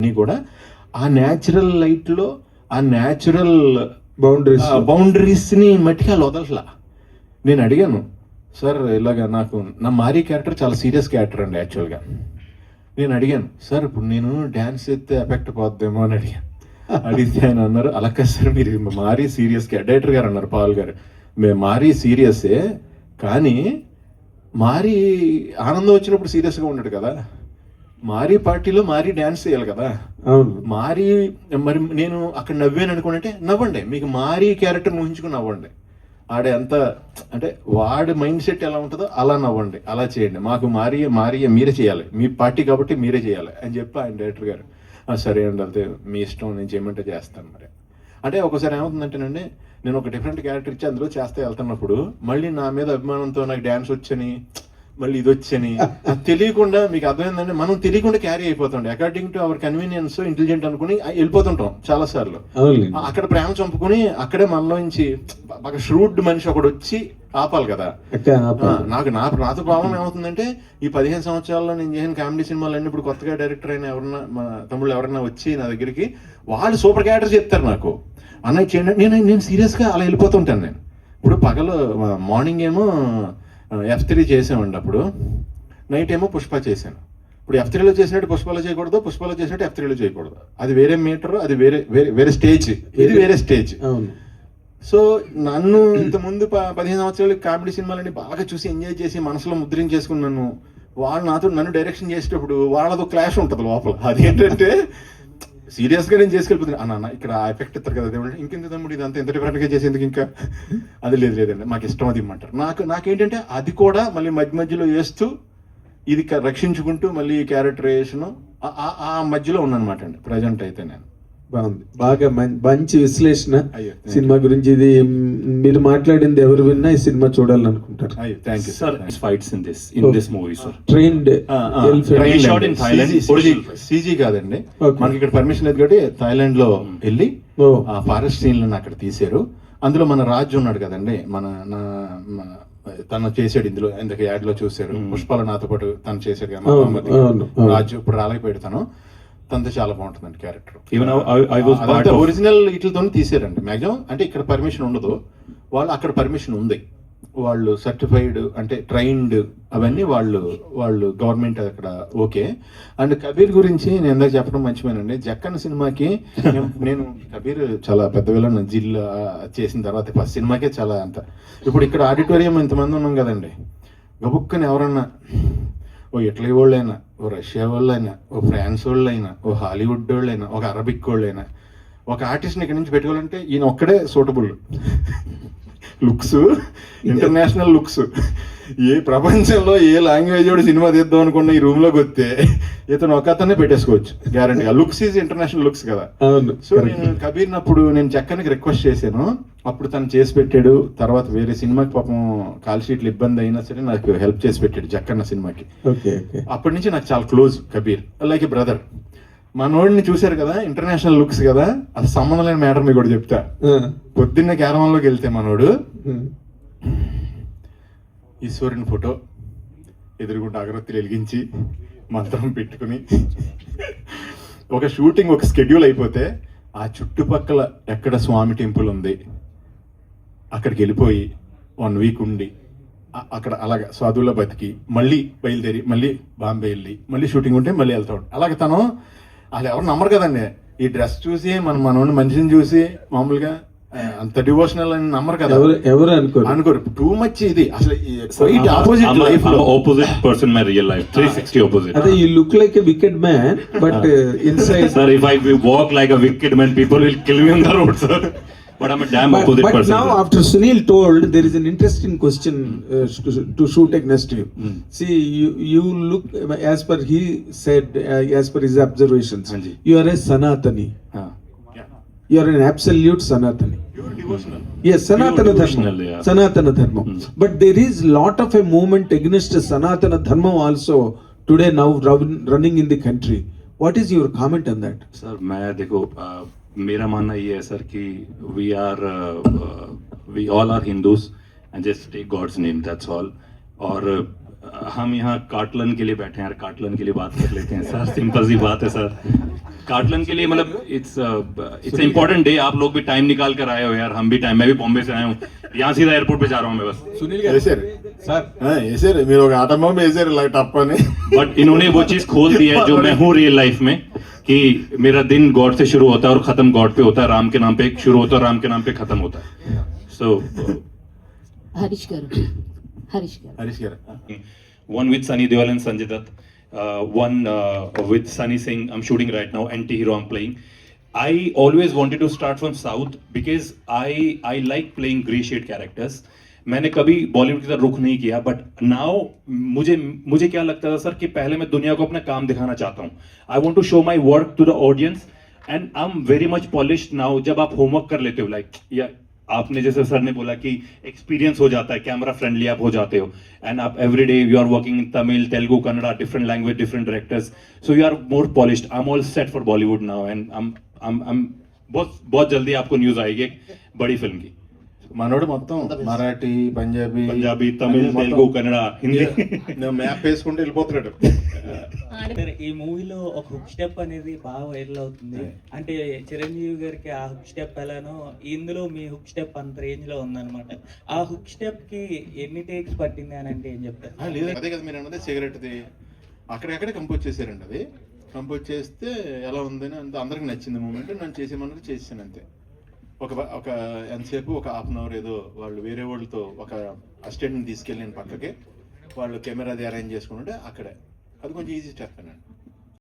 అన్నీ కూడా ఆ న్యాచురల్ లైట్లో ఆ న్యాచురల్ బౌండరీస్ని మట్టికి వాళ్ళు వదలట్లా. నేను అడిగాను, సార్ ఇలాగా నాకు నా మారీ క్యారెక్టర్ చాలా సీరియస్ క్యారెక్టర్ అండి యాక్చువల్గా. నేను అడిగాను, సార్ ఇప్పుడు నేను డ్యాన్స్ ఎత్తే ఎఫెక్ట్ పోద్దేమో అని అడిగాను. అడిగితే ఆయన అన్నారు, అలా కాదు సార్, మీరు మారీ సీరియస్ డైరెక్టర్ గారు అన్నారు, పాల్ గారు, మేము మారీ సీరియస్సే, కానీ మారీ ఆనందం వచ్చినప్పుడు సీరియస్గా ఉన్నాడు కదా, మారీ పార్టీలో మారీ డ్యాన్స్ చేయాలి కదా. మారీ మరి నేను అక్కడ నవ్వాను అనుకోనంటే నవ్వండి, మీకు మారీ క్యారెక్టర్ ఊహించుకుని నవ్వండి. ఆడే అంత అంటే వాడి మైండ్ సెట్ ఎలా ఉంటుందో అలా నవ్వండి, అలా చేయండి, మాకు మారీ మీరే చేయాలి, మీ పార్టీ కాబట్టి మీరే చేయాలి అని చెప్పి ఆయన డైరెక్టర్ గారు సరే అండి, అయితే మీ ఇష్టం, నేను చేయమంటే చేస్తాను. మరి అంటే ఒకసారి ఏమవుతుందంటేనండి, నేను ఒక డిఫరెంట్ క్యారెక్టర్ ఇచ్చి అందులో చేస్తే వెళ్తున్నప్పుడు మళ్ళీ నా మీద అభిమానంతో నాకు డ్యాన్స్ వచ్చని మళ్ళీ ఇది వచ్చని తెలియకుండా, మీకు అర్థమైందండి, మనం తెలియకుండా క్యారీ అయిపోతాం according to our convenience, intelligent అనుకుని వెళ్ళిపోతుంటాం చాలా సార్లు. అక్కడ ప్రేమ చంపుకుని అక్కడే మనలోంచి బాగా ష్రూడ్ మనిషి ఒకడు వచ్చి ఆపాలి కదా. నాతో ప్రాబ్లం ఏమవుతుందంటే, ఈ 15 సంవత్సరాల్లో నేను చేసిన కామెడీ సినిమాలన్నీ ఇప్పుడు కొత్తగా డైరెక్టర్ అయిన ఎవరన్నా మా తమ్ముళ్ళు ఎవరన్నా వచ్చి నా దగ్గరికి వాళ్ళు సూపర్ క్యారెక్టర్ చెప్తారు నాకు, అన్నయ్య చేయండి, నేను సీరియస్గా అలా వెళ్ళిపోతుంటాను. నేను ఇప్పుడు పగలు మార్నింగ్ ఏమో F3 చేసామండి, అప్పుడు నైట్ ఏమో పుష్ప చేశాను. ఇప్పుడు F3లో చేసినట్టు పుష్పలో చేయకూడదు, పుష్పలో చేసినట్టు F3లో చేయకూడదు, అది వేరే మీటర్, అది వేరే స్టేజ్, ఇది వేరే స్టేజ్. సో నన్ను ఇంతకుముందు 15 సంవత్సరాలు కామెడీ సినిమాలని బాగా చూసి ఎంజాయ్ చేసి మనసులో ముద్రించేసుకున్నాను. వాళ్ళు నన్ను డైరెక్షన్ చేసేటప్పుడు వాళ్ళతో క్లాష్ ఉంటుంది లోపల. అదేంటంటే సీరియస్గా నేను చేసుకెళ్ళిపోతున్నాను, అన్న ఇక్కడ ఆ ఎఫెక్ట్ ఇస్తారు కదా, ఇంకెంత తమ్ముడు ఇదంతా ఎంత డిఫరెంట్గా చేసేందుకు, ఇంకా అది లేదండి మాకు ఇష్టం అది ఇమ్మంటారు. నాకేంటంటే అది కూడా మళ్ళీ మధ్యలో వేస్తూ ఇది రక్షించుకుంటూ మళ్ళీ క్యారెక్టరైజేషన్ ఆ మధ్యలో ఉన్నానమాట అండి ప్రజెంట్ అయితే. నేను బాగుంది, బాగా మంచి విశ్లేషణ సినిమా గురించి. ఇది మీరు మాట్లాడింది ఎవరు విన్నా ఈ సినిమా చూడాలనుకుంటారు. Thank you sir. Fights in this movie sir trained shot in Thailand, CG కాదండి, మనకి ఇక్కడ పర్మిషన్ లేదు కాబట్టి థాయిలాండ్ లో వెళ్ళి ఆ ఫారెస్ట్ సీన్లను అక్కడ తీశారు. అందులో మన రాజు ఉన్నాడు కదండి, తను చేసాడు ఇందులో, ఎందుకు యాడ్ లో చూసారు, పుష్పాల నాతో పాటు తను చేసాడు కదా రాజు, ఇప్పుడు రాలేకపోయాడు తను, తనతో చాలా బాగుంటుందండి క్యారెక్టర్. ఒరిజినల్ వీటితో తీసారండి మ్యాక్సిమం. అంటే ఇక్కడ పర్మిషన్ ఉండదు, వాళ్ళు అక్కడ పర్మిషన్ ఉంది, వాళ్ళు సర్టిఫైడ్ అంటే ట్రైన్డ్, అవన్నీ వాళ్ళు గవర్నమెంట్ అక్కడ ఓకే. అండ్ కబీర్ గురించి నేను ఎందుకు చెప్పడం మంచిమేనండి, జక్కన్న సినిమాకి నేను కబీర్ చాలా పెద్ద విలన్ జిల్లా చేసిన తర్వాత ఫస్ట్ సినిమాకే చాలా అంత. ఇప్పుడు ఇక్కడ ఆడిటోరియం ఇంతమంది ఉన్నాం కదండి, గబుక్కని ఎవరన్నా ఓ ఇటలీ వాళ్ళైనా, ఓ రష్యా వాళ్ళైనా, ఓ ఫ్రాన్స్ వాళ్ళైనా, ఓ హాలీవుడ్ వాళ్ళైనా, ఒక అరబిక్ వాళ్ళైనా ఒక ఆర్టిస్ట్ని ఇక్కడి నుంచి పెట్టుకోవాలంటే ఈయన ఒక్కడే సూటబుల్. లుక్స్ ఇంటర్నేషనల్ లుక్స్, ఏ ప్రపంచంలో ఏ లాంగ్వేజ్ కూడా సినిమా తీద్దాం అనుకున్న ఈ రూమ్ లోకి వస్తే ఇతను ఒక అతనే పెట్టేసుకోవచ్చు గ్యారంటీ. ఆ లుక్స్ ఈజ్ ఇంటర్నేషనల్ లుక్స్ కదా. సో నేను కబీర్ అప్పుడు నేను జక్కన్కి రిక్వెస్ట్ చేశాను, అప్పుడు తను చేసి పెట్టాడు. తర్వాత వేరే సినిమాకి పాపం కాల్ షీట్లు ఇబ్బంది అయినా సరే నాకు హెల్ప్ చేసి పెట్టాడు జక్కన్న సినిమాకి. అప్పటి నుంచి నాకు చాలా close Kabir, like a brother. మనోడిని చూశారు కదా, ఇంటర్నేషనల్ లుక్స్ కదా, అది సంబంధం లేని మ్యాటర్ మీకు కూడా చెప్తా. పొద్దున్నే క్యారవాన్లోకి వెళ్తే మనోడు ఈశ్వరుని ఫోటో ఎదురుగుండా అగరత్తులు వెలిగించి మంత్రం పెట్టుకుని ఒక షూటింగ్ ఒక స్కెడ్యూల్ అయిపోతే ఆ చుట్టుపక్కల ఎక్కడ స్వామి టెంపుల్ ఉంది అక్కడికి వెళ్ళిపోయి 1 వీక్ ఉండి అక్కడ అలాగ సాధువులో బతికి మళ్ళీ బయలుదేరి మళ్ళీ బాంబే వెళ్ళి మళ్ళీ షూటింగ్ ఉంటే మళ్ళీ వెళ్తా ఉంటాడు. అలాగే తను వాళ్ళు ఎవరు నమ్మరు కదండి, ఈ డ్రెస్ చూసి మనోని మనిషిని చూసి మామూలుగా అంత డివోషనల్ అని నమ్మరు కదా, ఎవరు అనుకోరు. టూ మచ్ ఇది అసలు ఆపోజిట్ లైఫ్ లో, opposite person my real life 360 opposite. అదే you look like a wicked man but inside sir if I walk like a wicked man people will kill me on the road sir, but I'm a damn opposite but person. Now after Sunil told, there is an interesting question to shoot against you. See, you look, as per he said, as per his observations, you are a Sanatani. You are an absolute Sanatani. Pure devotional. Yes, Sanatana Dharma. Yeah. Sanatana Dharma. But there is lot of a movement against Sanatana Dharma also today now running in the country. What is your comment on that? Sir, मैं देखो मेरा मानना ये है sir कि we all are Hindus and just take God's name, that's all. और हम यहाँ कार्टलन के लिए बैठे हैं यार, कार्टलन के लिए बात कर लेते हैं सर, सिंपल सी बात है सर। कार्टलन के लिए मतलब इट्स इम्पोर्टेंट डे, आप लोग भी टाइम निकाल कर आए हो यार, हम भी टाइम, मैं भी बॉम्बे से आया हूँ, यहाँ सीधा एयरपोर्ट पे जा रहा हूँ मैं बस। సునీల్ వేసారు సార్ వేసారు మీరు ఒక ఆటం బాంబు వేసారు ఇలా టప్ అని बट इन्होंने वो चीज खोल दी है जो मैं हूँ रियल लाइफ में, कि मेरा दिन गॉड से शुरू होता है और खत्म गॉड पे होता है, राम के नाम पे शुरू होता है, राम के नाम पे खत्म होता है। सो హరీష్ గారు హరీష్ గారు one with Sunny Deol and Sanjay Dutt, one with Sunny Singh. I'm shooting right now. Anti-hero I'm playing. I always wanted to start from South because I like playing grey shade characters. मैंने कभी बॉलीवुड की तरफ रुख नहीं किया, but now मुझे क्या लगता था सर कि पहले मैं दुनिया को अपना काम दिखाना चाहता हूँ। I want to show my work to the audience and I am very much polished now. जब आप होमवर्क कर लेते हो लाइक, या आपने जैसे सर ने बोला कि एक्सपीरियंस हो जाता है, कैमरा फ्रेंडली आप हो जाते हो, एंड आप every day you are working in Tamil, Telugu, Kannada, different language, different directors, so you are more polished. I am all set for Bollywood now and I'm बहुत जल्दी आपको न्यूज आएगी एक बड़ी फिल्म की। మనోడు మొత్తం మరాఠీ పంజాబీ पंजाबी, तमिल, तेलुगु, कन्नड़ा, हिंदी। మ్యాప్ వేసుకుంటూ వెళ్ళిపోతున్నాడు సరే, ఈ మూవీలో ఒక హుక్ స్టెప్ అనేది బాగా వైరల్ అవుతుంది. అంటే చిరంజీవి గారికి ఆ హుక్ స్టెప్ ఎలానో ఇందులో మీ హుక్ స్టెప్ అంత రేంజ్ లో ఉందన్నమాట. ఆ హుక్ స్టెప్ కి ఎన్ని టేక్స్ పట్టింది అని అంటే ఏం చెప్తారు? లేదు అదే కదా మీరు అన్నది సిగరెట్ది అక్కడెక్కడే కంపోజ్ చేశారండి. అది కంపోజ్ చేస్తే ఎలా ఉందని అందరికి నచ్చింది మూమెంట్, నన్ను చేసేమన్నది చేసాను అంతే. ఒక ఎంతసేపు ఒక హాఫ్ అన్ అవర్ ఏదో వాళ్ళు వేరే వాళ్ళతో ఒక అసిస్టెంట్ని తీసుకెళ్ళిన పక్కకి వాళ్ళు కెమెరా అది అరేంజ్ చేసుకుంటే అక్కడే అది కొంచెం ఈజీ స్టెప్ అనండి.